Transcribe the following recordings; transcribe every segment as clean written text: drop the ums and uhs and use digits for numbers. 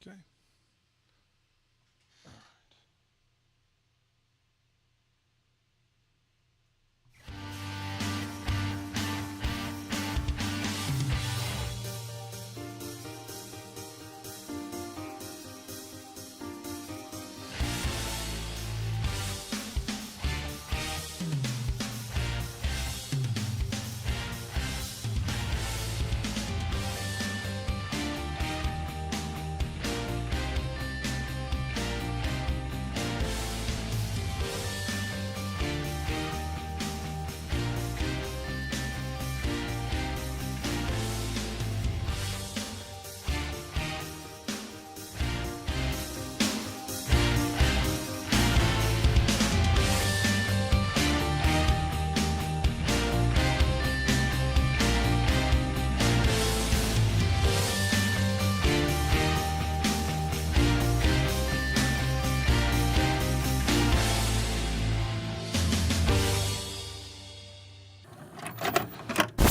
Okay.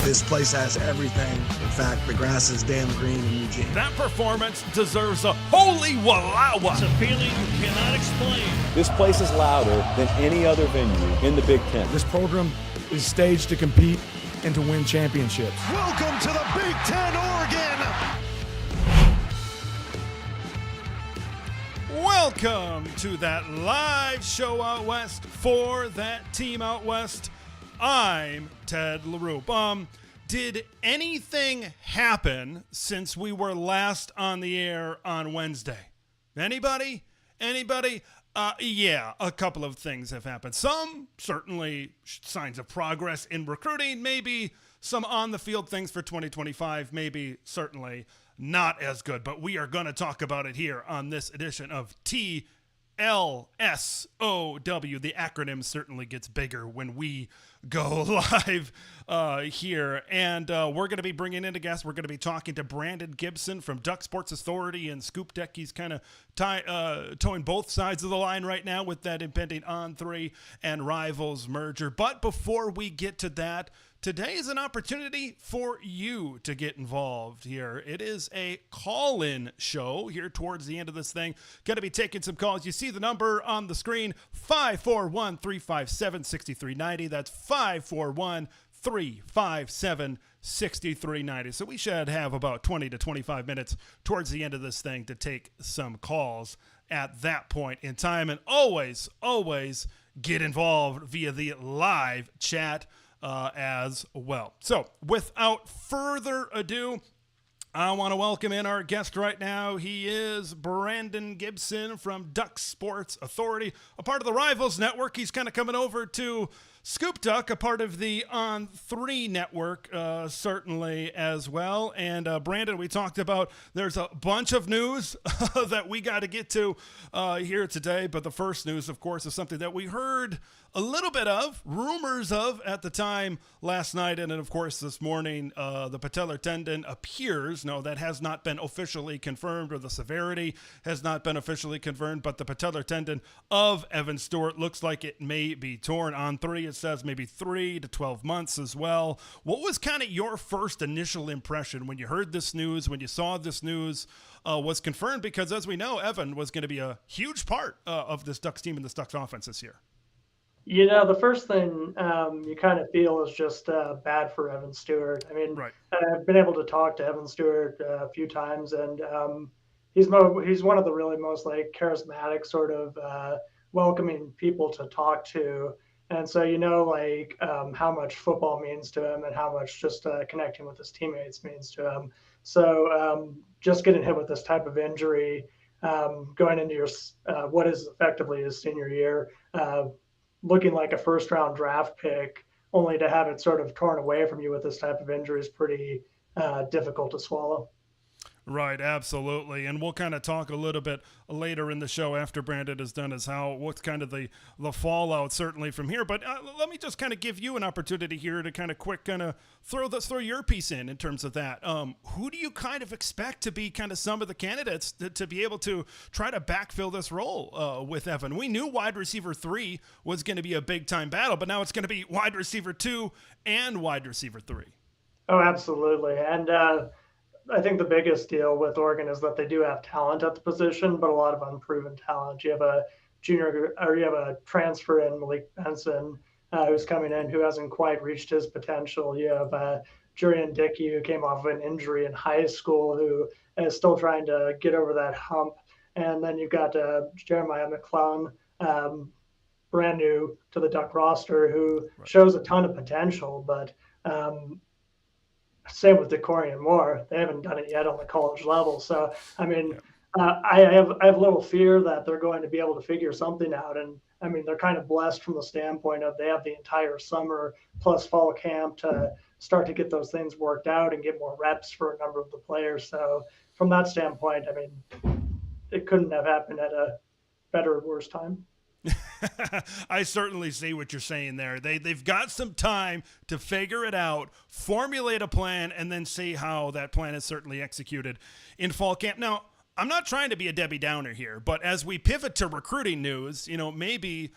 This place has everything. In fact, the grass is damn green in Eugene. That performance deserves a holy wallawa. It's a feeling you cannot explain. This place is louder than any other venue in the Big Ten. This program is staged to compete and to win championships. Welcome to the Big Ten, Oregon. Welcome to that live show out west for that team out west. I'm Ted LaRoupe. Did anything happen since we were last on the air on Wednesday? Anybody? Yeah, a couple of things have happened. Some, certainly signs of progress in recruiting, maybe some on-the-field things for 2025, maybe certainly not as good. But we are going to talk about it here on this edition of TLSOW. The acronym certainly gets bigger when we go live here. And we're going to be bringing in a guest. We're going to be talking to Brandon Gibson from Duck Sports Authority and ScoopDuck. He's kind of towing both sides of the line right now with that impending On3 and Rivals merger. But before we get to that, today is an opportunity for you to get involved here. It is a call-in show here towards the end of this thing. Going to be taking some calls. You see the number on the screen, 541-357-6390. That's 541-357-6390. So we should have about 20 to 25 minutes towards the end of this thing to take some calls at that point in time. And always get involved via the live chat as well. So without further ado, I want to welcome in our guest right now. He is Brandon Gibson from Duck Sports Authority, a part of the Rivals Network. He's kind of coming over to ScoopDuck, a part of the On3 network, certainly as well. And Brandon, we talked about there's a bunch of news that we got to get to here today. But the first news, of course, is something that we heard a little bit of, rumors of at the time last night. And then, of course, this morning, the patellar tendon appears. No, that has not been officially confirmed, or the severity has not been officially confirmed. But the patellar tendon of Evan Stewart looks like it may be torn. On3, it says maybe 3 to 12 months as well. What was kind of your first initial impression when you heard this news, when you saw this news was confirmed? Because as we know, Evan was going to be a huge part of this Ducks team and this Ducks offense this year. You know, the first thing you kind of feel is just bad for Evan Stewart. I mean, right. I've been able to talk to Evan Stewart a few times, and he's one of the really most like charismatic sort of welcoming people to talk to. And so, you know, like how much football means to him and how much just connecting with his teammates means to him. So just getting hit with this type of injury, going into your what is effectively his senior year, looking like a first-round draft pick, only to have it sort of torn away from you with this type of injury is pretty difficult to swallow. Right, absolutely. And we'll kind of talk a little bit later in the show after Brandon is done as what's kind of the fallout certainly from here. But let me just kind of give you an opportunity here to kind of throw your piece in terms of that. Who do you kind of expect to be kind of some of the candidates to be able to try to backfill this role with Evan? We knew wide receiver 3 was going to be a big time battle, but now it's going to be wide receiver 2 and wide receiver 3. Oh, absolutely. And I think the biggest deal with Oregon is that they do have talent at the position, but a lot of unproven talent. You have a you have a transfer in Malik Benson, who's coming in, who hasn't quite reached his potential. You have Jurian Dickey, who came off of an injury in high school, who is still trying to get over that hump. And then you've got Jeremiah McClellan, brand new to the Duck roster, who shows a ton of potential, but same with DeCorian Moore. They haven't done it yet on the college level. So, I mean, I have little fear that they're going to be able to figure something out. And I mean, they're kind of blessed from the standpoint of they have the entire summer plus fall camp to start to get those things worked out and get more reps for a number of the players. So from that standpoint, I mean, it couldn't have happened at a better or worse time. I certainly see what you're saying there. They've got some time to figure it out, formulate a plan, and then see how that plan is certainly executed in fall camp. Now, I'm not trying to be a Debbie Downer here, but as we pivot to recruiting news, maybe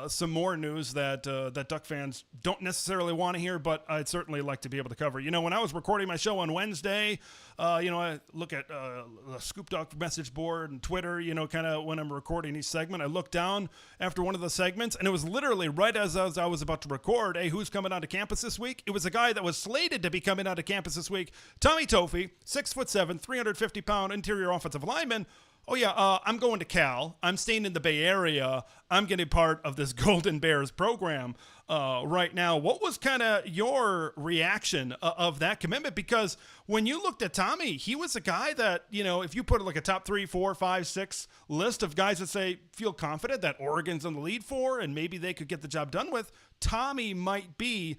some more news that Duck fans don't necessarily want to hear, but I'd certainly like to be able to cover. When I was recording my show on Wednesday, I look at the ScoopDuck message board and Twitter, kind of when I'm recording each segment. I look down after one of the segments, and it was literally right as I was about to record, hey, who's coming onto campus this week? It was a guy that was slated to be coming onto campus this week, Tommy Toffee, 6'7", 350-pound interior offensive lineman. Oh, yeah, I'm going to Cal. I'm staying in the Bay Area. I'm getting part of this Golden Bears program right now. What was kind of your reaction of that commitment? Because when you looked at Tommy, he was a guy that, if you put like a top 3, 4, 5, 6 list of guys that say feel confident that Oregon's in the lead for and maybe they could get the job done with, Tommy might be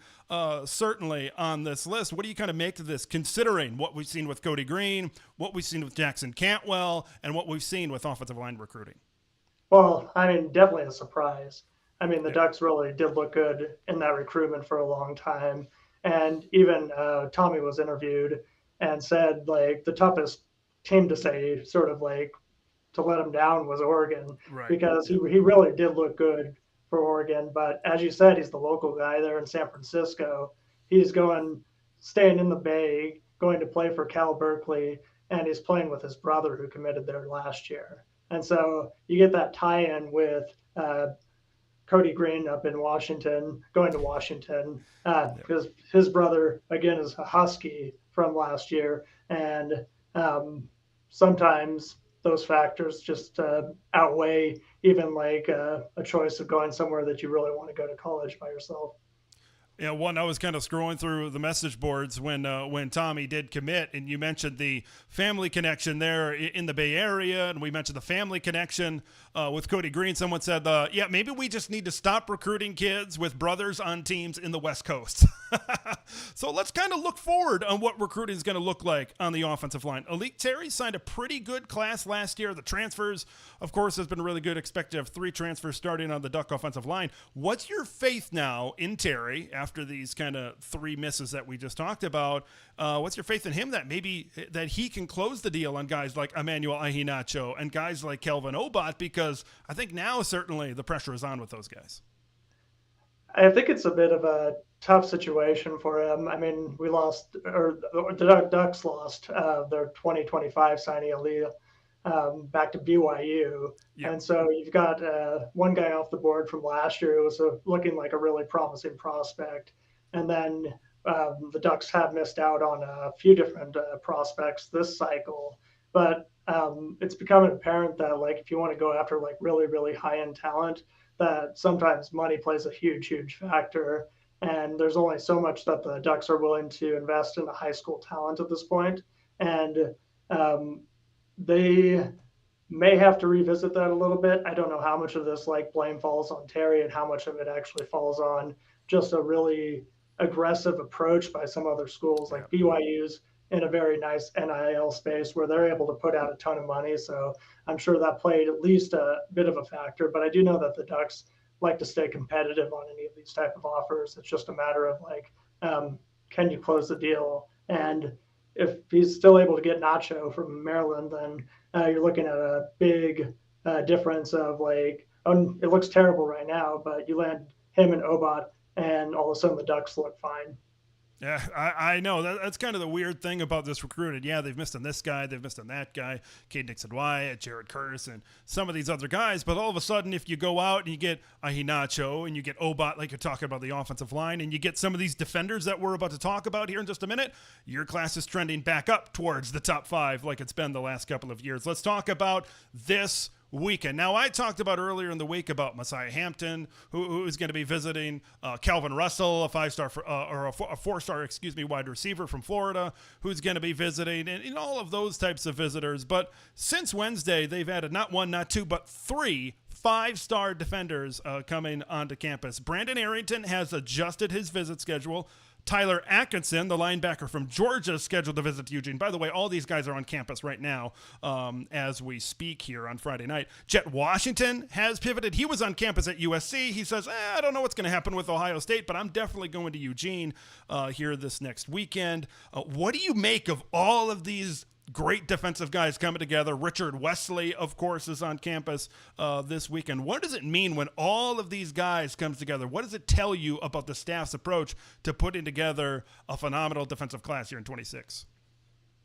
certainly on this list. What do you kind of make of this, considering what we've seen with Cody Green, what we've seen with Jackson Cantwell, and what we've seen with offensive line recruiting? Well, I mean, definitely a surprise. I mean, the Ducks really did look good in that recruitment for a long time. And even Tommy was interviewed and said, like, the toughest team to say, sort of like, to let him down was Oregon, because he really did look good for Oregon. But as you said, he's the local guy there in San Francisco. He's staying in the Bay, going to play for Cal Berkeley, and he's playing with his brother who committed there last year. And so you get that tie-in with Cody Green up in Washington, going to Washington, because his brother, again, is a Husky from last year. And sometimes those factors just outweigh even like a choice of going somewhere that you really want to go to college by yourself. Yeah, I was kind of scrolling through the message boards when Tommy did commit, and you mentioned the family connection there in the Bay Area, and we mentioned the family connection with Cody Green. Someone said, maybe we just need to stop recruiting kids with brothers on teams in the West Coast. So let's kind of look forward on what recruiting is going to look like on the offensive line. Alik Terry signed a pretty good class last year. The transfers, of course, has been really good. Expect to have 3 transfers starting on the Duck offensive line. What's your faith now in Terry after these kind of 3 misses that we just talked about? What's your faith in him that maybe that he can close the deal on guys like Emmanuel Ahinacho and guys like Kelvin Obot? Because I think now certainly the pressure is on with those guys. I think it's a bit of a tough situation for him. I mean, the Ducks lost their 2025 signing Aaliyah back to BYU. Yep. And so you've got one guy off the board from last year who was looking like a really promising prospect. And then the Ducks have missed out on a few different prospects this cycle. But it's becoming apparent that, like, if you want to go after like really, really high-end talent, that sometimes money plays a huge, huge factor. And there's only so much that the Ducks are willing to invest in the high school talent at this point. And they may have to revisit that a little bit. I don't know how much of this like blame falls on Terry and how much of it actually falls on just a really aggressive approach by some other schools. Like BYU's in a very nice NIL space where they're able to put out a ton of money. So I'm sure that played at least a bit of a factor, but I do know that the Ducks like to stay competitive on any of these type of offers. It's just a matter of like, can you close the deal? And if he's still able to get Nacho from Maryland, then you're looking at a big difference of like, it looks terrible right now, but you land him and Obot and all of a sudden the Ducks look fine. Yeah, I know. That's kind of the weird thing about this recruiting. Yeah, they've missed on this guy. They've missed on that guy. Cade Nixon-Wyatt, Jared Curtis, and some of these other guys. But all of a sudden, if you go out and you get a Hinacho and you get Obot, like you're talking about the offensive line, and you get some of these defenders that we're about to talk about here in just a minute, your class is trending back up towards the top 5 like it's been the last couple of years. Let's talk about this weekend. Now, I talked about earlier in the week about Messiah Hampton, who is going to be visiting, Calvin Russell, a 5-star or a 4-star, wide receiver from Florida, who's going to be visiting, and all of those types of visitors. But since Wednesday, they've added not 1, not 2, but 3 5-star defenders coming onto campus. Brandon Arrington has adjusted his visit schedule. Tyler Atkinson, the linebacker from Georgia, is scheduled to visit Eugene. By the way, all these guys are on campus right now as we speak here on Friday night. Jett Washington has pivoted. He was on campus at USC. He says, I don't know what's going to happen with Ohio State, but I'm definitely going to Eugene here this next weekend. What do you make of all of these great defensive guys coming together? Richard Wesley, of course, is on campus this weekend. What does it mean when all of these guys comes together? What does it tell you about the staff's approach to putting together a phenomenal defensive class here in 26?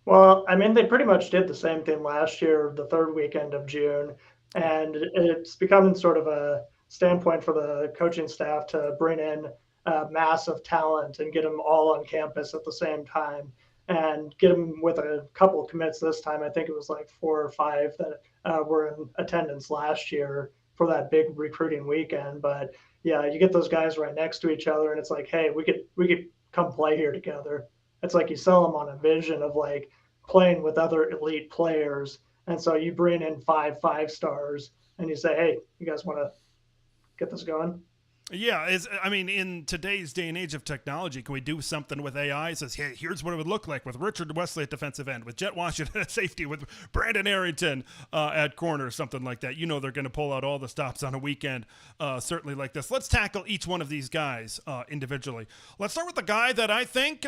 Well, I mean, they pretty much did the same thing last year, the third weekend of June, and it's becoming sort of a standpoint for the coaching staff to bring in massive talent and get them all on campus at the same time. And get them with a couple of commits this time. I think it was like 4 or 5 that were in attendance last year for that big recruiting weekend. But yeah, you get those guys right next to each other, and it's like, hey, we could come play here together. It's like you sell them on a vision of like playing with other elite players, and so you bring in 5 5-stars, and you say, hey, you guys want to get this going? Yeah, in today's day and age of technology, can we do something with AI? It says, hey, here's what it would look like with Richard Wesley at defensive end, with Jett Washington at safety, with Brandon Arrington at corner, something like that. You know they're going to pull out all the stops on a weekend, certainly like this. Let's tackle each one of these guys individually. Let's start with the guy that I think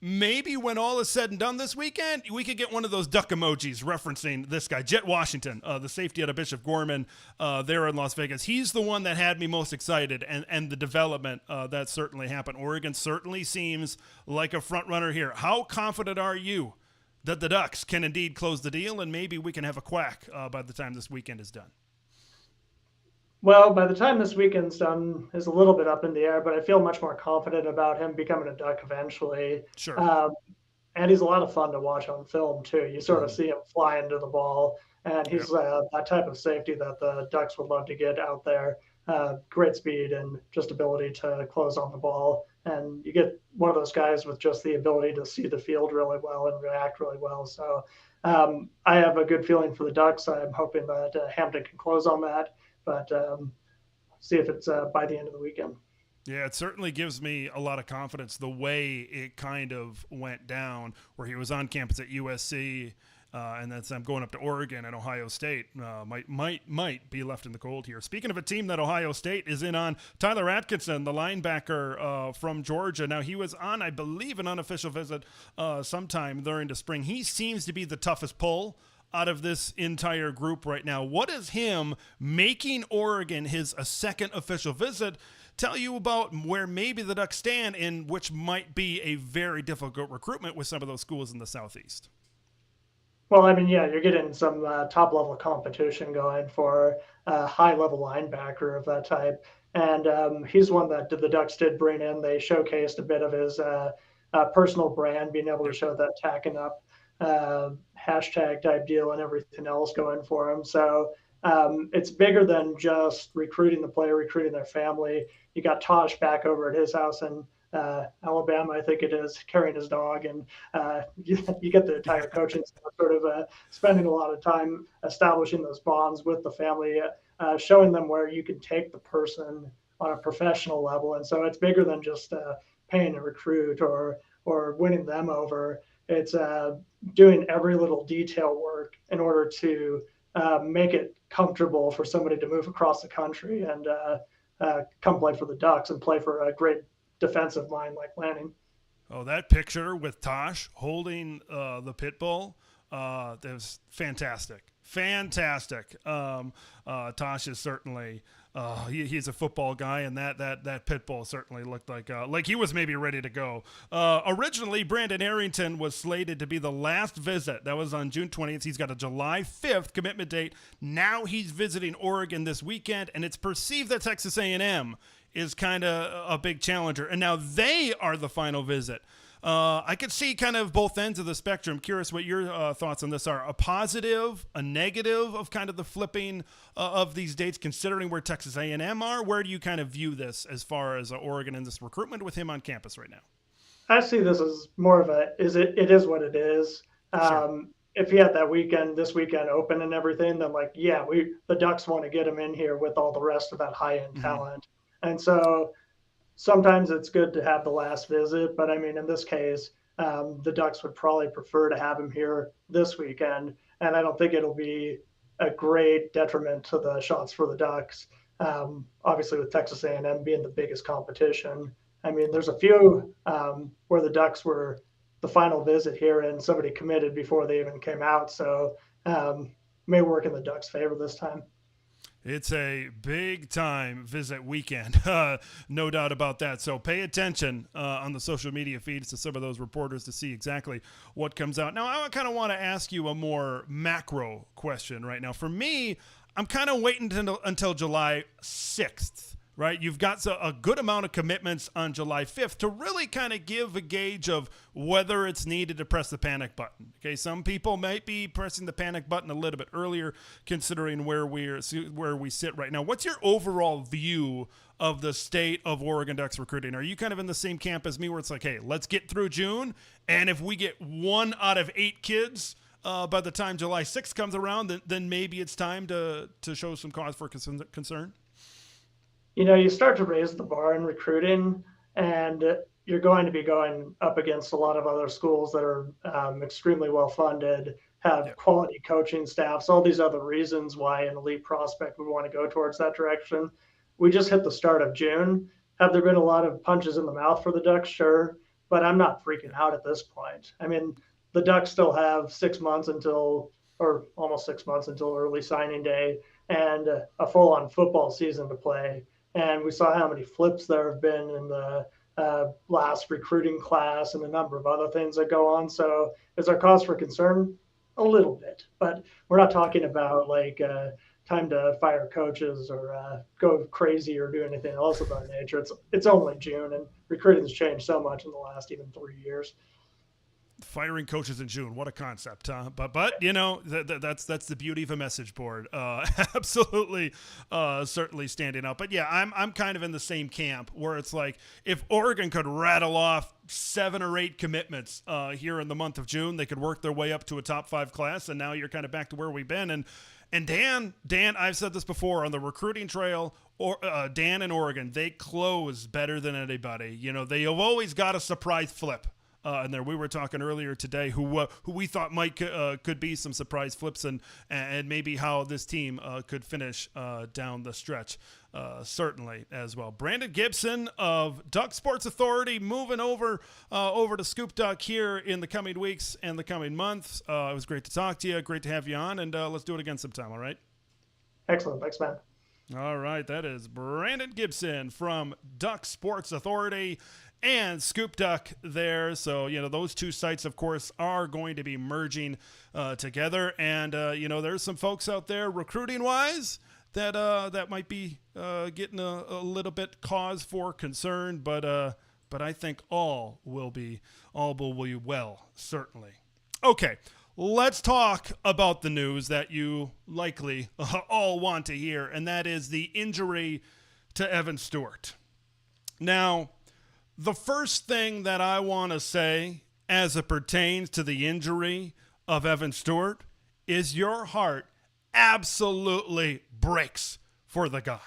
maybe when all is said and done this weekend, we could get one of those duck emojis referencing this guy, Jett Washington, the safety out of Bishop Gorman there in Las Vegas. He's the one that had me most excited. And the development that certainly happened. Oregon certainly seems like a front runner here. How confident are you that the Ducks can indeed close the deal, and maybe we can have a quack by the time this weekend is done? Well, by the time this weekend's done is a little bit up in the air, but I feel much more confident about him becoming a Duck eventually. Sure. And he's a lot of fun to watch on film, too. You sort of see him fly into the ball, and he's that type of safety that the Ducks would love to get out there. Great speed and just ability to close on the ball. And you get one of those guys with just the ability to see the field really well and react really well. So I have a good feeling for the Ducks. I'm hoping that Hampton can close on that, but see if it's by the end of the weekend. Yeah, it certainly gives me a lot of confidence the way it kind of went down, where he was on campus at USC, and that's going up to Oregon and Ohio State. Might be left in the cold here. Speaking of a team that Ohio State is in on, Tyler Atkinson, the linebacker from Georgia. Now, he was on, I believe, an unofficial visit sometime during the spring. He seems to be the toughest pull out of this entire group right now. What is him making Oregon his second official visit tell you about where maybe the Ducks stand, in which might be a very difficult recruitment with some of those schools in the Southeast? Well, I mean, yeah, you're getting some top-level competition going for a high-level linebacker of that type. And he's one that the Ducks did bring in. They showcased a bit of his personal brand, being able to show that tacking up hashtag type deal and everything else going for him. So it's bigger than just recruiting the player, recruiting their family. You got Tosh back over at his house in Alabama, I think it is, carrying his dog, and you get the entire coaching staff sort of spending a lot of time establishing those bonds with the family, showing them where you can take the person on a professional level. And so it's bigger than just paying a recruit or winning them over. It's doing every little detail work in order to make it comfortable for somebody to move across the country and come play for the Ducks and play for a great defensive mind like Lanning. Oh, that picture with Tosh holding the pit bull, that was fantastic. Fantastic. Tosh is certainly he's a football guy, and that pit bull certainly looked like he was maybe ready to go. Originally, Brandon Arrington was slated to be the last visit. That was on June 20th. He's got a July 5th commitment date. Now he's visiting Oregon this weekend, and it's perceived that Texas A&M is kind of a big challenger, and now they are the final visit. I could see kind of both ends of the spectrum. Curious what your thoughts on this are. A positive, a negative of kind of the flipping of these dates, considering where Texas A&M are. Where do you kind of view this as far as Oregon and this recruitment with him on campus right now? I see this as more of it is what it is. Sure. If he had this weekend open and everything, then the Ducks want to get him in here with all the rest of that high-end talent. And so sometimes it's good to have the last visit, but I mean, in this case, the Ducks would probably prefer to have him here this weekend, and I don't think it'll be a great detriment to the shots for the Ducks. Obviously, with Texas A&M being the biggest competition, I mean, there's a few where the Ducks were the final visit here, and somebody committed before they even came out, so may work in the Ducks' favor this time. It's a big-time visit weekend, no doubt about that. So pay attention on the social media feeds to some of those reporters to see exactly what comes out. Now, I kind of want to ask you a more macro question right now. For me, I'm kind of waiting until July 6th, right? You've got a good amount of commitments on July 5th to really kind of give a gauge of whether it's needed to press the panic button. Okay, some people might be pressing the panic button a little bit earlier, considering where we sit right now. What's your overall view of the state of Oregon Ducks recruiting? Are you kind of in the same camp as me, where it's like, hey, let's get through June, and if we get 1 out of 8 kids by the time July 6th comes around, then maybe it's time to show some cause for concern? You start to raise the bar in recruiting, and you're going to be going up against a lot of other schools that are extremely well funded, have quality coaching staffs, all these other reasons why an elite prospect would want to go towards that direction. We just hit the start of June. Have there been a lot of punches in the mouth for the Ducks? Sure, but I'm not freaking out at this point. I mean, the Ducks still have almost 6 months until early signing day and a full-on football season to play. And we saw how many flips there have been in the last recruiting class and a number of other things that go on. So is our cause for concern? A little bit, but we're not talking about time to fire coaches or go crazy or do anything else of that nature. It's only June, and recruiting has changed so much in the last even 3 years. Firing coaches in June, what a concept, huh? But that's the beauty of a message board. Absolutely, certainly standing out. But yeah, I'm kind of in the same camp where it's like, if Oregon could rattle off 7 or 8 commitments here in the month of June, they could work their way up to a top 5 class, and now you're kind of back to where we've been. And Dan, I've said this before on the recruiting trail. Dan and Oregon, they close better than anybody. They have always got a surprise flip. And there we were talking earlier today who we thought could be some surprise flips and maybe how this team could finish down the stretch, certainly as well. Brandon Gibson of Duck Sports Authority moving over to ScoopDuck here in the coming weeks and the coming months. It was great to talk to you. Great to have you on, and let's do it again sometime. All right. Excellent. Thanks, man. All right. That is Brandon Gibson from Duck Sports Authority and ScoopDuck there. So, those two sites, of course, are going to be merging together. And, there's some folks out there recruiting-wise that might be getting a little bit cause for concern. But I think all will be well, certainly. Okay, let's talk about the news that you likely all want to hear, and that is the injury to Evan Stewart. Now, the first thing that I want to say as it pertains to the injury of Evan Stewart is your heart absolutely breaks for the guy.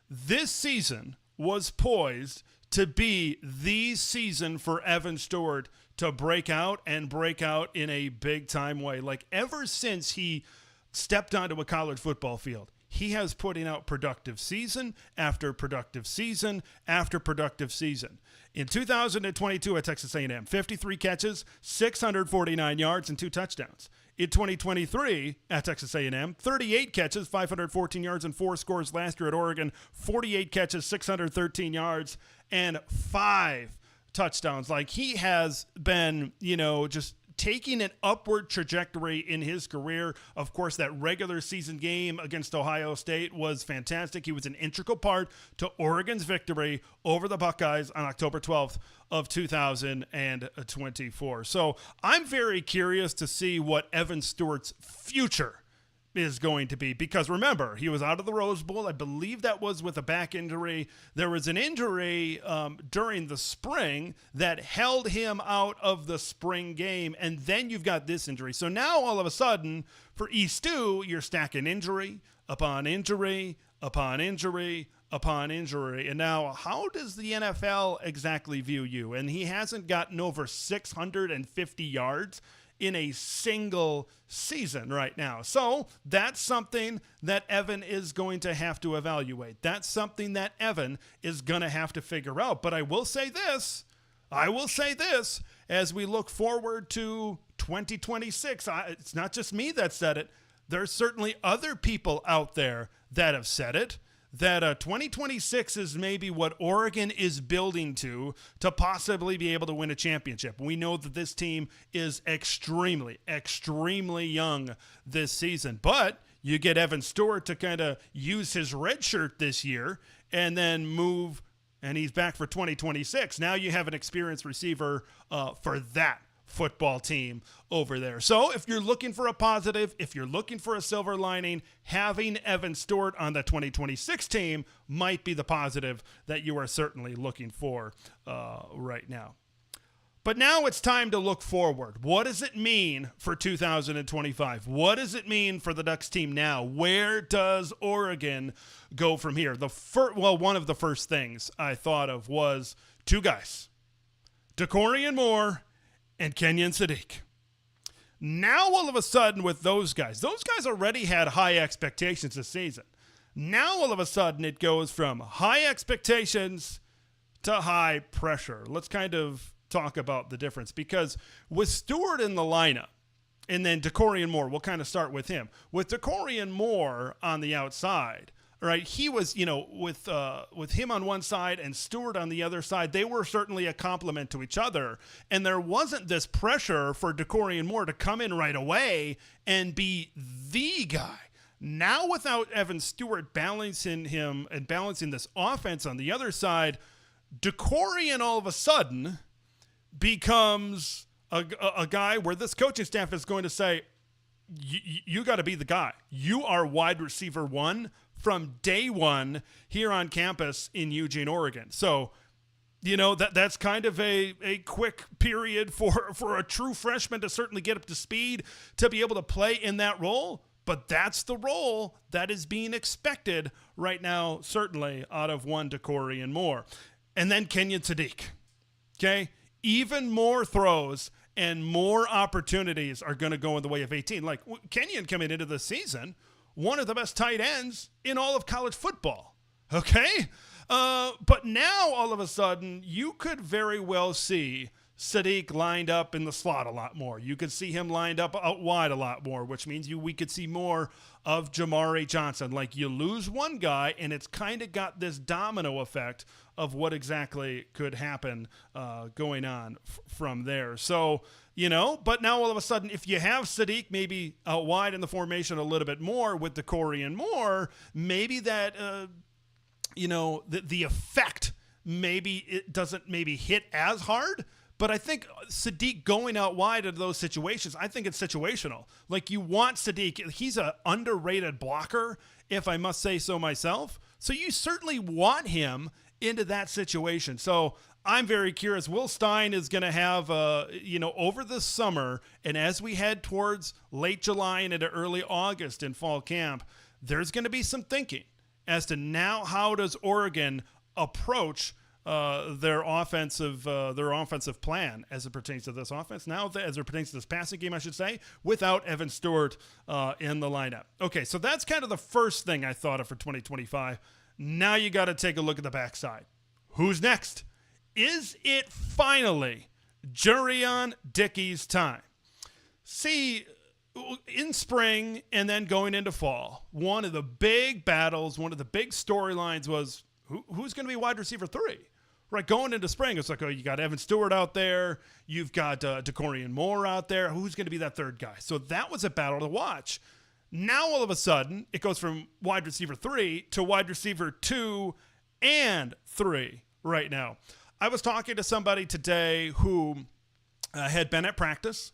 This season was poised to be the season for Evan Stewart to break out in a big-time way. Like, ever since he stepped onto a college football field, he has putting out productive season after productive season after productive season. In 2022 at Texas A&M, 53 catches, 649 yards, and 2 touchdowns. In 2023 at Texas A&M, 38 catches, 514 yards, and 4 scores. Last year at Oregon, 48 catches, 613 yards, and 5 touchdowns. Like, he has been, just taking an upward trajectory in his career. Of course, that regular season game against Ohio State was fantastic. He was an integral part to Oregon's victory over the Buckeyes on October 12th of 2024. So I'm very curious to see what Evan Stewart's future is going to be, because remember, he was out of the Rose Bowl. I believe that was with a back injury. There was an injury during the spring that held him out of the spring game, and then you've got this injury. So now all of a sudden for Stu, you're stacking injury upon injury upon injury upon injury. And now, how does the NFL exactly view you? And he hasn't gotten over 650 yards in a single season right now. So that's something that Evan is going to have to evaluate. That's something that Evan is going to have to figure out. But I will say this, as we look forward to 2026, it's not just me that said it. There's certainly other people out there that have said it, that 2026 is maybe what Oregon is building to possibly be able to win a championship. We know that this team is extremely, extremely young this season, but you get Evan Stewart to kind of use his red shirt this year and then move, and he's back for 2026. Now you have an experienced receiver for that football team over there. So if you're looking for a positive, if you're looking for a silver lining, having Evan Stewart on the 2026 team might be the positive that you are certainly looking for right now. But now it's time to look forward. What does it mean for 2025? What does it mean for the Ducks team now? Where does Oregon go from here? One of the first things I thought of was 2 guys, Dakorien Moore and Kenyon Sadiq. Now, all of a sudden, with those guys already had high expectations this season. Now, all of a sudden, it goes from high expectations to high pressure. Let's kind of talk about the difference, because with Stewart in the lineup, and then Dakorien Moore, we'll kind of start with him. With Dakorien Moore on the outside, right, he was, with him on one side and Stewart on the other side, they were certainly a complement to each other. And there wasn't this pressure for Dakorien Moore to come in right away and be the guy. Now, without Evan Stewart balancing him and balancing this offense on the other side, Dakorien all of a sudden becomes a guy where this coaching staff is going to say, you got to be the guy. You are wide receiver 1 from day 1 here on campus in Eugene, Oregon. So, that's kind of a quick period for a true freshman to certainly get up to speed to be able to play in that role. But that's the role that is being expected right now, certainly out of one Dakorien Moore. And then Kenyon Sadiq. Okay? Even more throws and more opportunities are going to go in the way of 18. Like, Kenyon coming into the season, one of the best tight ends in all of college football. Okay? But now, all of a sudden, you could very well see Sadiq lined up in the slot a lot more. You could see him lined up out wide a lot more, which means we could see more of Jamari Johnson. Like, you lose one guy, and it's kind of got this domino effect of what exactly could happen going on from there. So, but now all of a sudden, if you have Sadiq maybe out wide in the formation a little bit more with Dakorien Moore, maybe that, the effect, maybe it doesn't maybe hit as hard. But I think Sadiq going out wide into those situations, I think it's situational. Like, you want Sadiq. He's an underrated blocker, if I must say so myself. So you certainly want him into that situation. So I'm very curious. Will Stein is going to have, over the summer, and as we head towards late July and into early August in fall camp, there's going to be some thinking as to now how does Oregon approach their offensive plan as it pertains to this offense. Now, as it pertains to this passing game, I should say, without Evan Stewart in the lineup. Okay, so that's kind of the first thing I thought of for 2025. Now you got to take a look at the backside. Who's next? Is it finally Jurion Dickey's time? See, in spring and then going into fall, one of the big battles, one of the big storylines was who's going to be wide receiver 3? Right, going into spring, it's like, oh, you got Evan Stewart out there. You've got DeCorian Moore out there. Who's going to be that third guy? So that was a battle to watch. Now, all of a sudden, it goes from wide receiver 3 to wide receiver 2 and 3 right now. I was talking to somebody today who had been at practice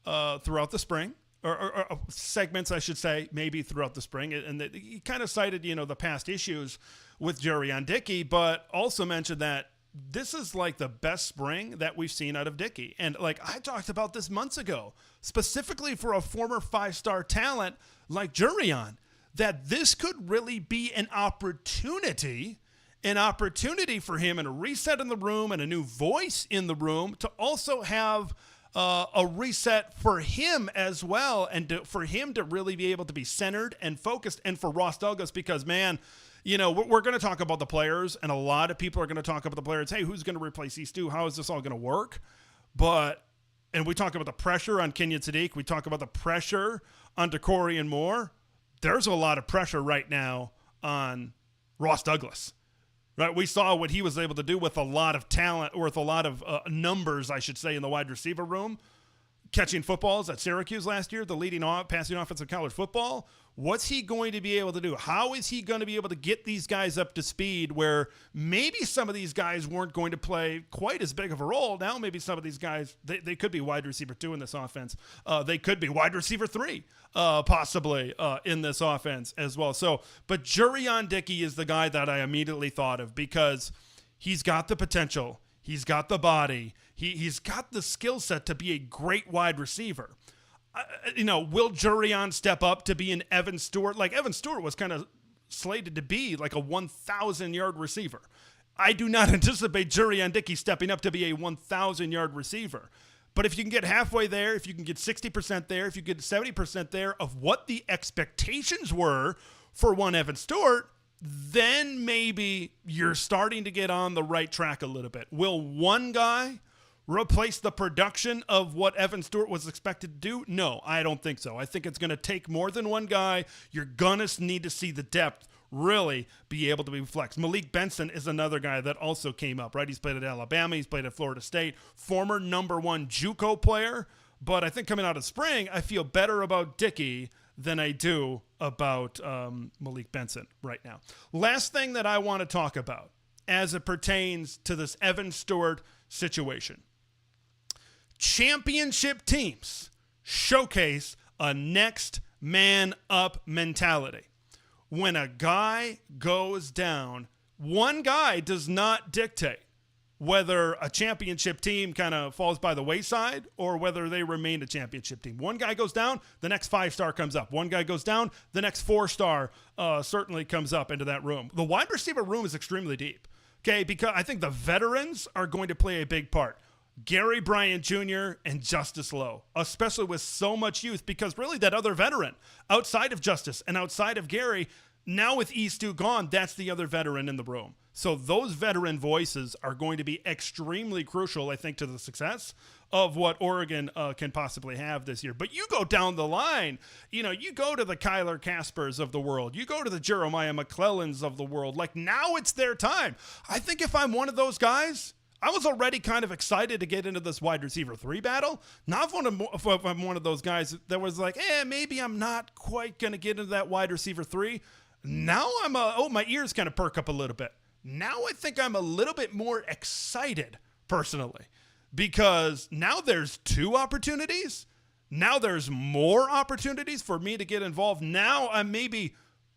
throughout the spring, or segments, I should say, maybe throughout the spring. And he kind of cited, the past issues with Jurion Dickey, but also mentioned that this is like the best spring that we've seen out of Dickey. And like I talked about this months ago, specifically for a former 5-star talent like Jurion, that this could really be an opportunity for him and a reset in the room and a new voice in the room to also have a reset for him as well, and for him to really be able to be centered and focused, and for Ross Douglas, because, man, we're going to talk about the players, and a lot of people are going to talk about the players. Hey, who's going to replace Stu? How is this all going to work? And we talk about the pressure on Kenyon Sadiq. We talk about the pressure on DeCorian Moore. There's a lot of pressure right now on Ross Douglas. Right, we saw what he was able to do with a lot of talent, or with a lot of numbers, I should say, in the wide receiver room, catching footballs at Syracuse last year, the leading passing offense of college football. What's he going to be able to do? How is he going to be able to get these guys up to speed where maybe some of these guys weren't going to play quite as big of a role? Now maybe some of these guys, they could be wide receiver 2 in this offense. They could be wide receiver 3 possibly in this offense as well. So, but Jurion Dickey is the guy that I immediately thought of, because he's got the potential. He's got the body. He's got the skill set to be a great wide receiver. Will Jurion step up to be an Evan Stewart? Like Evan Stewart was kind of slated to be like a 1,000-yard receiver. I do not anticipate Jurion Dickey stepping up to be a 1,000-yard receiver. But if you can get halfway there, if you can get 60% there, if you get 70% there of what the expectations were for one Evan Stewart, then maybe you're starting to get on the right track a little bit. Will one guy replace the production of what Evan Stewart was expected to do? No, I don't think so. I think it's going to take more than one guy. You're going to need to see the depth really be able to be flexed. Malik Benson is another guy that also came up, right? He's played at Alabama. He's played at Florida State. Former number 1 JUCO player. But I think coming out of spring, I feel better about Dickey than I do about Malik Benson right now. Last thing that I want to talk about as it pertains to this Evan Stewart situation. Championship teams showcase a next man up mentality. When a guy goes down, one guy does not dictate whether a championship team kind of falls by the wayside or whether they remain a championship team. One guy goes down, the next 5-star comes up. One guy goes down, the next 4-star certainly comes up into that room. The wide receiver room is extremely deep, okay, because I think the veterans are going to play a big part. Gary Bryant Jr. and Justice Lowe, especially with so much youth, because really that other veteran outside of Justice and outside of Gary, now with Stu gone, that's the other veteran in the room. So those veteran voices are going to be extremely crucial, I think, to the success of what Oregon can possibly have this year. But you go down the line, you go to the Kyler Caspers of the world. You go to the Jeremiah McClellans of the world. Like, now it's their time. I think if I'm one of those guys, I was already kind of excited to get into this wide receiver 3 battle. Now if I'm one of those guys that was like, maybe I'm not quite going to get into that wide receiver 3. Now my ears kind of perk up a little bit. Now I think I'm a little bit more excited personally, because now there's 2 opportunities. Now there's more opportunities for me to get involved. Now I'm maybe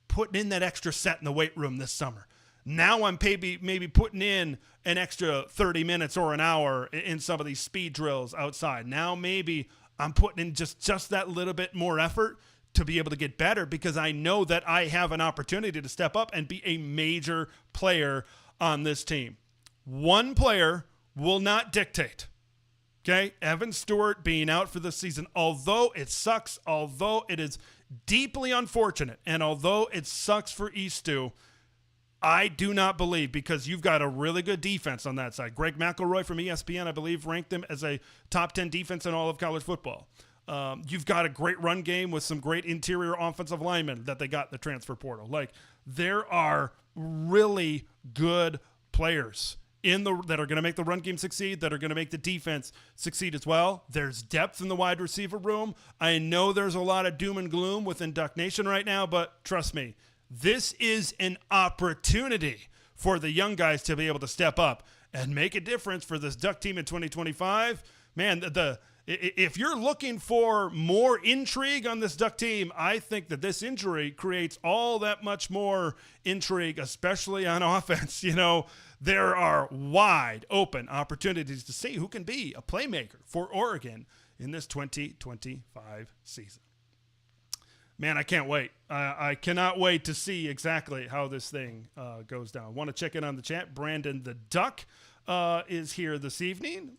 putting in that extra set in the weight room this summer. Now I'm maybe putting in an extra 30 minutes or an hour in some of these speed drills outside. Now maybe I'm putting in just that little bit more effort to be able to get better, because I know that I have an opportunity to step up and be a major player on this team. one player will not dictate. Okay, Evan Stewart being out for the season, although it sucks, although it is deeply unfortunate, and although it sucks for Eastu, I do not believe, because you've got a really good defense on that side. Greg McElroy from ESPN, I believe, ranked them as a top 10 defense in all of college football. You've got a great run game with some great interior offensive linemen that they got in the transfer portal. Like, there are really good players that are going to make the run game succeed, that are going to make the defense succeed as well. There's depth in the wide receiver room. I know there's a lot of doom and gloom within Duck Nation right now, but trust me, this is an opportunity for the young guys to be able to step up and make a difference for this Duck team in 2025. Man, if you're looking for more intrigue on this Duck team, I think that this injury creates all that much more intrigue, especially on offense. You know, there are wide open opportunities to see who can be a playmaker for Oregon in this 2025 season. Man, I can't wait. I cannot wait to see exactly how this thing goes down. Want to check in on the chat? Brandon the Duck is here this evening.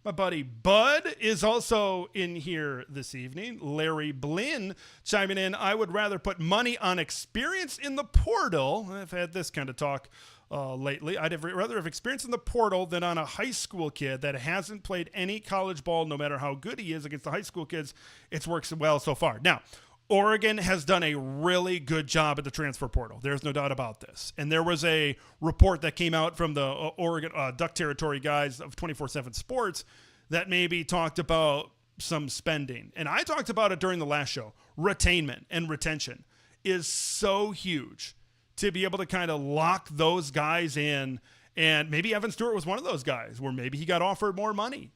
My buddy Bud is also in here this evening. Larry Blinn chiming in. I would rather put money on experience in the portal. I've had this kind of talk lately. I'd rather have experience in the portal than on a high school kid that hasn't played any college ball, no matter how good he is against the high school kids. It's worked well so far. Now, Oregon has done a really good job at the transfer portal. There's no doubt about this. And there was a report that came out from the Oregon Duck Territory guys of 24/7 Sports that maybe talked about some spending. And I talked about it during the last show. Retainment and retention is so huge to be able to kind of lock those guys in. And maybe Evan Stewart was one of those guys where maybe he got offered more money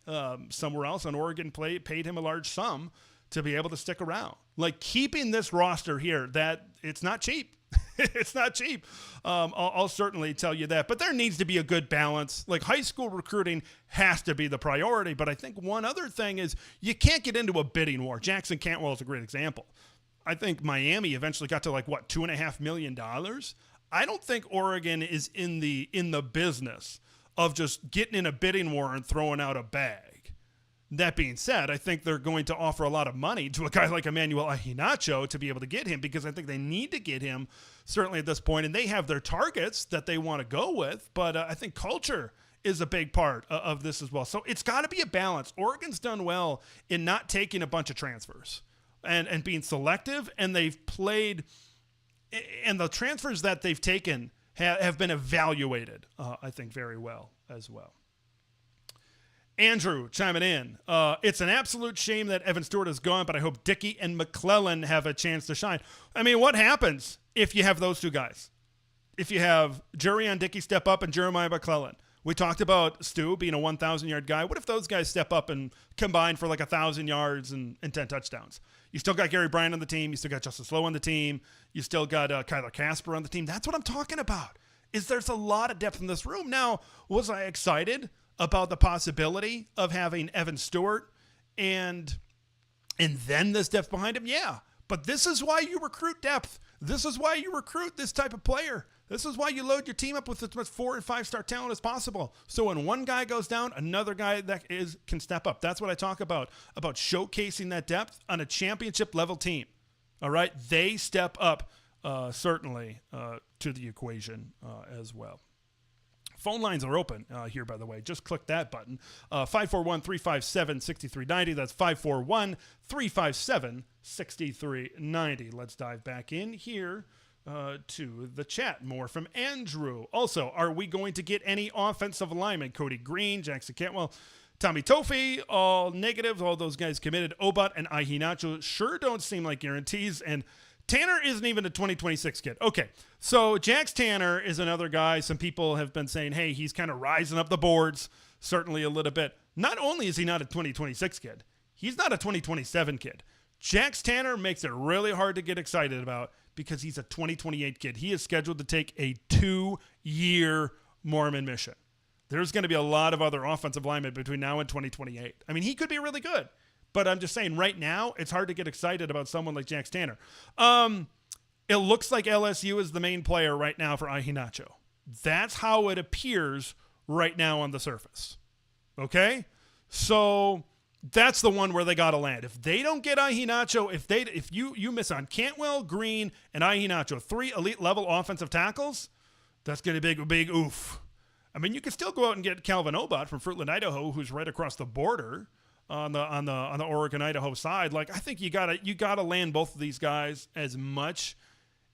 somewhere else, and Oregon paid him a large sum to be able to stick around. Like, keeping this roster here, that it's not cheap. It's not cheap. I'll certainly tell you that. But there needs to be a good balance. Like, high school recruiting has to be the priority. But I think one other thing is you can't get into a bidding war. Jackson Cantwell is a great example. I think Miami eventually got to $2.5 million. I don't think Oregon is in the business of just getting in a bidding war and throwing out a bag. That being said, I think they're going to offer a lot of money to a guy like Emmanuel Ahinacho to be able to get him, because I think they need to get him certainly at this point, and they have their targets that they want to go with, but I think culture is a big part of this as well. So it's got to be a balance. Oregon's done well in not taking a bunch of transfers and being selective, and they've played, and the transfers that they've taken have been evaluated, I think, very well as well. Andrew chiming in. It's an absolute shame that Evan Stewart is gone, but I hope Dickey and McClellan have a chance to shine. I mean, what happens if you have those two guys? If you have Jurion Dickey step up and Jeremiah McClellan? We talked about Stu being a 1,000-yard guy. What if those guys step up and combine for 1,000 yards and 10 touchdowns? You still got Gary Bryant on the team. You still got Justice Lowe on the team. You still got Kyler Casper on the team. That's what I'm talking about, is there's a lot of depth in this room. Now, was I excited about the possibility of having Evan Stewart and then this depth behind him? Yeah, but this is why you recruit depth. This is why you recruit this type of player. This is why you load your team up with as much 4- and 5-star talent as possible. So when one guy goes down, another guy can step up. That's what I talk about showcasing that depth on a championship level team. All right, they step up certainly to the equation as well. Phone lines are open here, by the way. Just click that button. 541-357-6390. That's 541-357-6390. Let's dive back in here to the chat. More from Andrew. Also, are we going to get any offensive linemen? Cody Green, Jackson Cantwell, Tommy Tofi, all negatives. All those guys committed. Obat and Ahinacho sure don't seem like guarantees. And Tanner isn't even a 2026 kid. Okay, so Jax Tanner is another guy. Some people have been saying, hey, he's kind of rising up the boards, certainly a little bit. Not only is he not a 2026 kid, he's not a 2027 kid. Jax Tanner makes it really hard to get excited about because he's a 2028 kid. He is scheduled to take a 2-year Mormon mission. There's going to be a lot of other offensive linemen between now and 2028. I mean, he could be really good. But I'm just saying, right now, it's hard to get excited about someone like Jax Tanner. It looks like LSU is the main player right now for Ahinacho. That's how it appears right now on the surface. Okay? So that's the one where they got to land. If they don't get Ahinacho, if you miss on Cantwell, Green, and Ahinacho, 3 elite level offensive tackles, that's going to be a big oof. I mean, you could still go out and get Calvin Obot from Fruitland, Idaho, who's right across the border on the Oregon Idaho side. Like, I think you gotta land both of these guys as much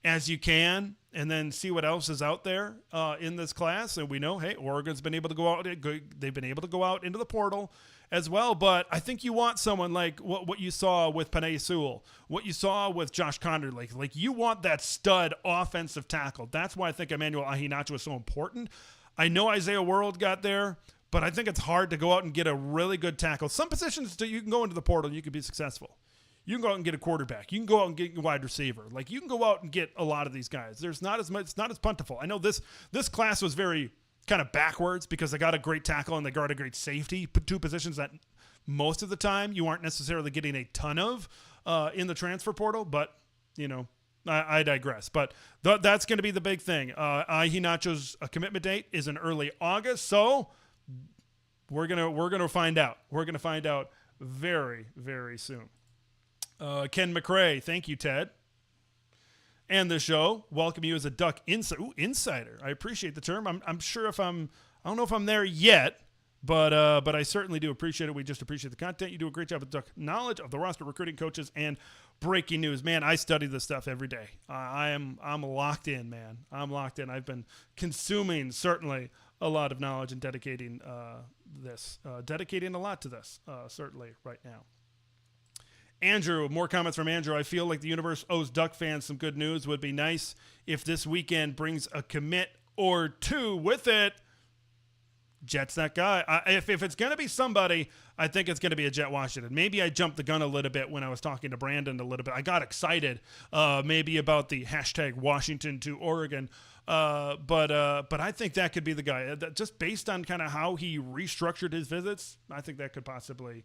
as you can, and then see what else is out there in this class. And we know, hey, Oregon's been able to go out. They've been able to go out into the portal as well. But I think you want someone like what you saw with Panay Sewell, what you saw with Josh Conner. Like you want that stud offensive tackle. That's why I think Emmanuel Ahinacho is so important. I know Isaiah World got there, but I think it's hard to go out and get a really good tackle. Some positions you can go into the portal and you can be successful. You can go out and get a quarterback. You can go out and get a wide receiver. Like, you can go out and get a lot of these guys. There's not as much. It's not as plentiful. I know this class was very kind of backwards because they got a great tackle and they got a great safety. 2 positions that most of the time you aren't necessarily getting a ton of in the transfer portal. But I digress. But that's going to be the big thing. Ahinacho's commitment date is in early August, so we're gonna find out. We're gonna find out very, very soon. Ken McRae, thank you, Ted. And the show, welcome you as a Duck insider. I appreciate the term. I'm sure I don't know if I'm there yet, but I certainly do appreciate it. We just appreciate the content. You do a great job with Duck knowledge of the roster, recruiting, coaches, and breaking news. Man, I study this stuff every day. I'm locked in, man. I'm locked in. I've been consuming certainly a lot of knowledge and dedicating a lot to this certainly right now. Andrew, more comments from Andrew. I feel like the universe owes Duck fans some good news. Would be nice if this weekend brings a commit or 2 with it. Jett's that guy. If it's going to be somebody, I think it's going to be a Jett Washington. Maybe I jumped the gun a little bit when I was talking to Brandon a little bit. I got excited maybe about the hashtag Washington to Oregon. But I think that could be the guy. Just based on kind of how he restructured his visits, I think that could possibly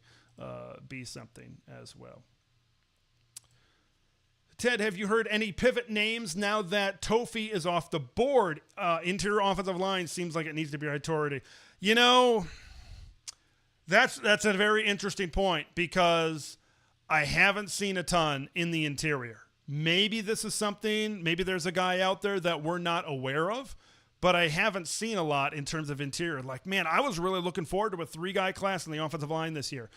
be something as well. Ted, have you heard any pivot names now that Tofi is off the board? Interior offensive line seems like it needs to be a priority. That's a very interesting point because I haven't seen a ton in the interior. Maybe this is something, maybe there's a guy out there that we're not aware of, but I haven't seen a lot in terms of interior. Like, man, I was really looking forward to a 3-guy class in the offensive line this year.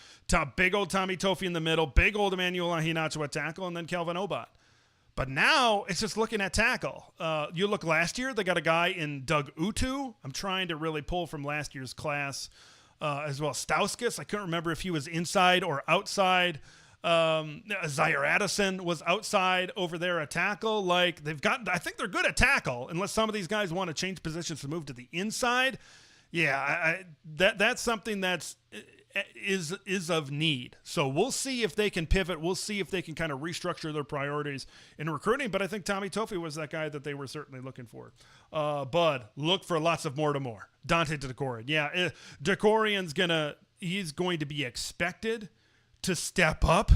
Big old Tommy Tofi in the middle, big old Emmanuel Ahinacho at tackle, and then Calvin Obot. But now it's just looking at tackle. You look last year, they got a guy in Doug Utu. I'm trying to really pull from last year's class as well. Stauskas, I couldn't remember if he was inside or outside. Zaire Addison was outside over there at tackle. Like, I think they're good at tackle unless some of these guys want to change positions to move to the inside. Yeah, that's something that's is of need. So we'll see if they can pivot. We'll see if they can kind of restructure their priorities in recruiting. But I think Tommy Tofi was that guy that they were certainly looking for. Bud, look for lots of more. Dante DeCorian. Yeah, DeCorian's he's going to be expected to step up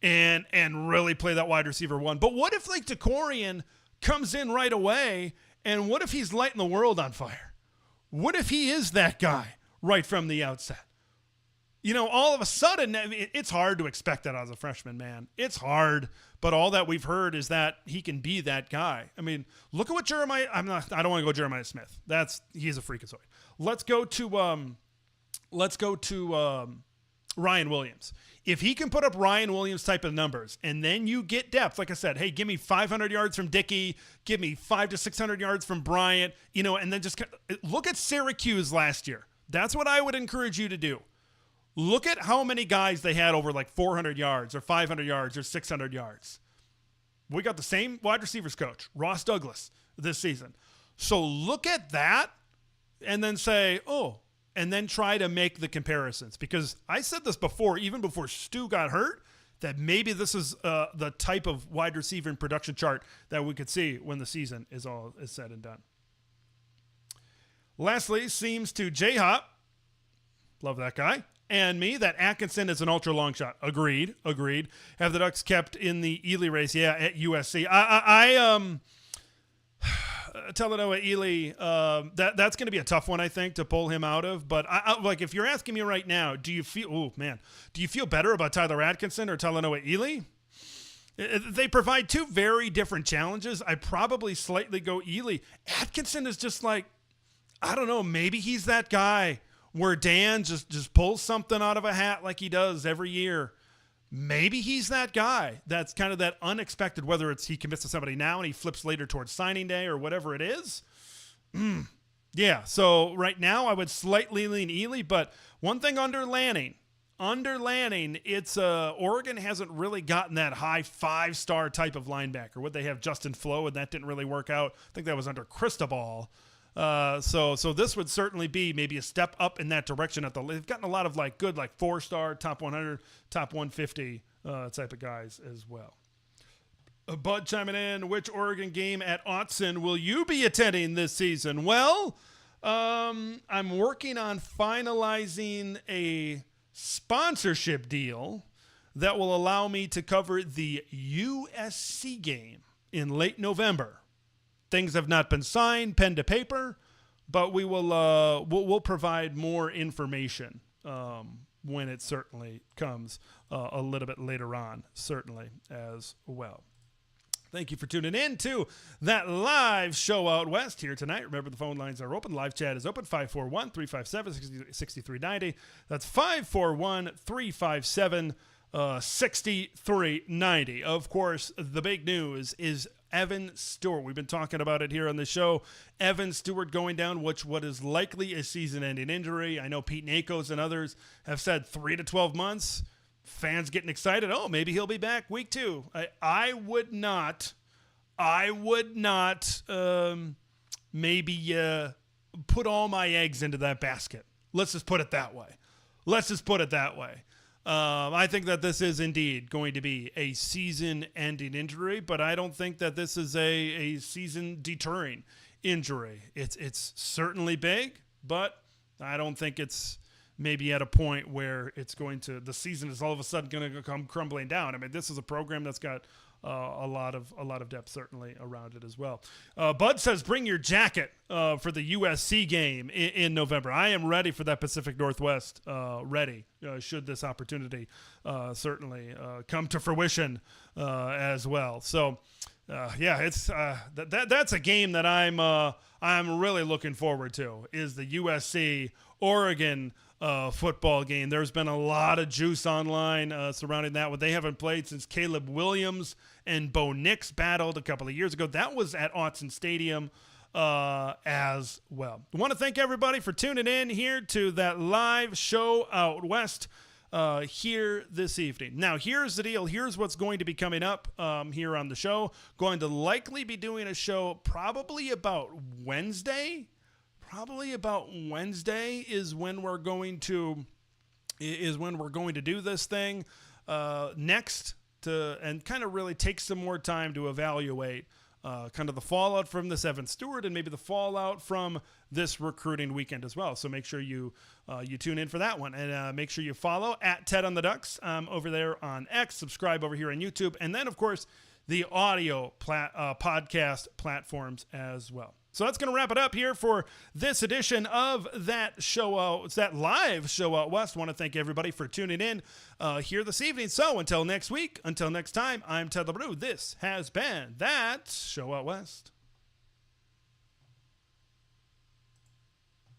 and really play that wide receiver 1. But what if like DeCorian comes in right away, and what if he's lighting the world on fire? What if he is that guy right from the outset? All of a sudden, it's hard to expect that as a freshman, man. It's hard, but all that we've heard is that he can be that guy. I mean, look at what Jeremiah. I don't want to go Jeremiah Smith. He's a freakazoid. Let's go to Ryan Williams. If he can put up Ryan Williams type of numbers, and then you get depth, like I said, hey, give me 500 yards from Dickey, give me 500 to 600 yards from Bryant, and then just look at Syracuse last year. That's what I would encourage you to do. Look at how many guys they had over like 400 yards or 500 yards or 600 yards. We got the same wide receivers coach, Ross Douglas, this season. So look at that and then say, and then try to make the comparisons. Because I said this before, even before Stu got hurt, that maybe this is the type of wide receiver and production chart that we could see when the season is said and done. Lastly, seems to J-Hop, love that guy, and me, that Atkinson is an ultra long shot. Agreed. Have the Ducks kept in the Ely race? Yeah, at USC. Talanoa Ely, that's going to be a tough one, I think, to pull him out of. But I like, if you're asking me right now, do you feel better about Tyler Atkinson or Talanoa Ely? They provide two very different challenges. I probably slightly go Ely. Atkinson is just like, I don't know, maybe he's that guy where Dan just pulls something out of a hat like he does every year. Maybe he's that guy that's kind of that unexpected, whether it's he commits to somebody now and he flips later towards signing day or whatever it is. Yeah, so right now I would slightly lean Ely, but one thing under Lanning, it's Oregon hasn't really gotten that high 5-star type of linebacker. Would they have Justin Flo, and that didn't really work out? I think that was under Cristobal. So this would certainly be maybe a step up in that direction. They've gotten a lot of like good, like 4-star, top 100, top 150 type of guys as well. Bud chiming in, which Oregon game at Autzen will you be attending this season? Well, I'm working on finalizing a sponsorship deal that will allow me to cover the USC game in late November. Things have not been signed, pen to paper, but we'll provide more information when it certainly comes a little bit later on, certainly as well. Thank you for tuning in to that live show out west here tonight. Remember, the phone lines are open. Live chat is open, 541-357-6390. That's 541-357-6390. Of course, the big news is Evan Stewart. We've been talking about it here on the show. Evan Stewart going down, what is likely a season-ending injury. I know Pete Nakos and others have said 3 to 12 months. Fans getting excited. Oh, maybe he'll be back week 2. I would not put all my eggs into that basket. Let's just put it that way. I think that this is indeed going to be a season-ending injury, but I don't think that this is a season-deterring injury. It's certainly big, but I don't think it's maybe at a point where the season is all of a sudden going to come crumbling down. I mean, this is a program that's got a lot of depth certainly around it as well. Bud says, bring your jacket for the USC game in November. I am ready for that Pacific Northwest, ready should this opportunity certainly come to fruition as well. So, it's that's a game that I'm really looking forward to, is the USC Oregon football game. There's been a lot of juice online surrounding that one. They haven't played since Caleb Williams and Bo Nix battled a couple of years ago. That was at Autzen Stadium as well. I want to thank everybody for tuning in here to that live show out west here this evening. Now, here's the deal. Here's what's going to be coming up here on the show. Going to likely be doing a show probably about Wednesday. Is when we're going to do this thing next, and kind of really take some more time to evaluate kind of the fallout from this Evan Stewart and maybe the fallout from this recruiting weekend as well. So make sure you tune in for that one, and make sure you follow at Ted on the Ducks over there on X. Subscribe over here on YouTube, and then of course the audio podcast platforms as well. So that's going to wrap it up here for this edition of that show. It's that live show out west. I want to thank everybody for tuning in here this evening. So until next week, until next time, I'm Ted LeBrew. This has been that show out west.